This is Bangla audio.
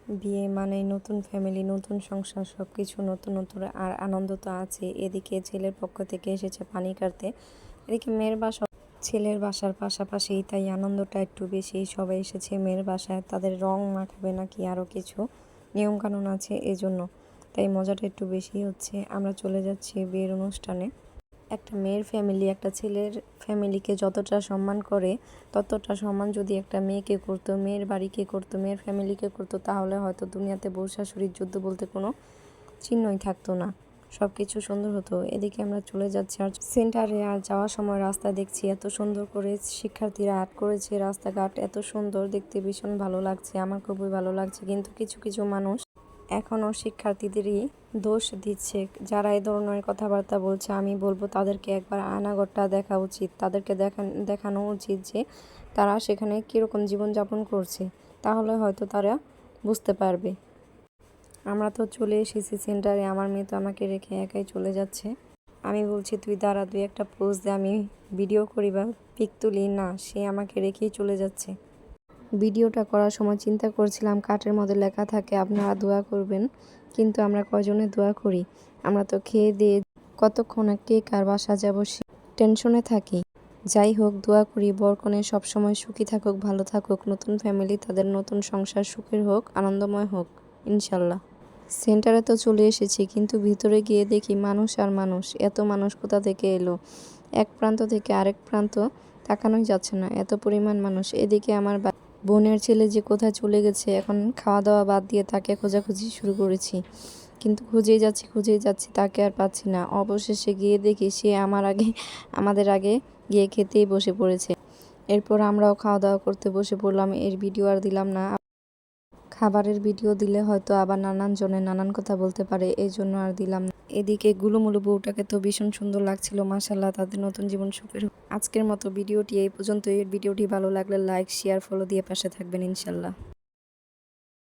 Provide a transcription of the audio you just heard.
বিয়ে মানেই নতুন ফ্যামিলি, নতুন সংসার, সব কিছু নতুন নতুন। আর আনন্দ তো আছে। এদিকে ছেলের পক্ষ থেকে এসেছে পানি কাটতে, এদিকে মেয়ের বাসা ছেলের বাসার পাশাপাশি, তাই আনন্দটা একটু বেশি। সবাই এসেছে মেয়ের বাসায়, তাদের রং মাখাবে নাকি আরও কিছু নিয়মকানুন আছে, এজন্য তাই মজাটা একটু বেশি হচ্ছে। আমরা চলে যাচ্ছি বিয়ের অনুষ্ঠানে। একটা মেয়ের ফ্যামিলি একটা ছেলের ফ্যামিলিকে যতটা সম্মান করে, ততটা সম্মান যদি একটা মেয়েকে করতো, মেয়ের বাড়িকে করতো, মেয়ের ফ্যামিলিকে করতো, তাহলে হয়তো দুনিয়াতে বউ শাশুড়ির যুদ্ধ বলতে কোনো চিহ্নই থাকতো না, সব কিছু সুন্দর হতো। এদিকে আমরা চলে যাচ্ছি আর সেন্টারে। আর যাওয়ার সময় রাস্তা দেখছি এত সুন্দর করে শিক্ষার্থীরা আর্ট করেছে, রাস্তাঘাট এত সুন্দর দেখতে, ভীষণ ভালো লাগছে, আমার খুবই ভালো লাগছে। কিন্তু কিছু কিছু মানুষ এখনও শিক্ষার্থীদেরই দোষ দিচ্ছে, যারা এই ধরনের কথাবার্তা বলছে। আমি বলবো তাদেরকে একবার আয়নাঘরটা দেখা উচিত, তাদেরকে দেখানো উচিত যে তারা সেখানে কীরকম জীবনযাপন করছে, তাহলে হয়তো তারা বুঝতে পারবে। আমরা তো চলে এসেছি সেন্টারে, আমার মেয়ে তো আমাকে রেখে একাই চলে যাচ্ছে। আমি বলছি তুই দাঁড়া, তুই একটা পোজ দে, আমি ভিডিও করি বা পিক তুলি। না, সে আমাকে রেখেই চলে যাচ্ছে। ভিডিওটা করার সময় চিন্তা করছিলাম কার্ডের মধ্যে লেখা থাকে আপনারা দোয়া করবেন, কিন্তু আমরা কয়জনে দোয়া করি? আমরা তো খেয়ে দিয়ে কতক্ষণ কে কার বাসা যাব সে টেনশনে থাকি। যাই হোক, দোয়া করি বরকনে সবসময় সুখী থাকুক, ভালো থাকুক, নতুন ফ্যামিলি, তাদের নতুন সংসার সুখের হোক, আনন্দময় হোক ইনশাল্লাহ। সেন্টারে তো চলে এসেছি, কিন্তু ভিতরে গিয়ে দেখি মানুষ আর মানুষ। এত মানুষ কোথা থেকে এলো? এক প্রান্ত থেকে আরেক প্রান্ত তাকানোই যাচ্ছে না, এত পরিমাণ মানুষ। এদিকে আমার বোনের ছেলে যে কোথায় চলে গেছে, এখন খাওয়া দাওয়া বাদ দিয়ে তাকে খোঁজাখুঁজি শুরু করেছি, কিন্তু খুঁজেই যাচ্ছি, তাকে আর পাচ্ছি না। অবশেষে গিয়ে দেখি সে আমাদের আগে গিয়ে খেতেই বসে পড়েছে। এরপর আমরাও খাওয়া দাওয়া করতে বসে পড়লাম। এর ভিডিও আর দিলাম না, খাবারের ভিডিও দিলে হয়তো আবার নানান জনে নানান কথা বলতে পারে, এই জন্য আর দিলাম না। এদিকে গুলুমুলু বউটাকে তো ভীষণ সুন্দর লাগছিল, মাশাল্লাহ, তাদের নতুন জীবন সুখের হোক। আজকের মতো ভিডিওটি এই পর্যন্ত। এর ভিডিওটি ভালো লাগলে লাইক, শেয়ার, ফলো দিয়ে পাশে থাকবেন ইনশাল্লাহ।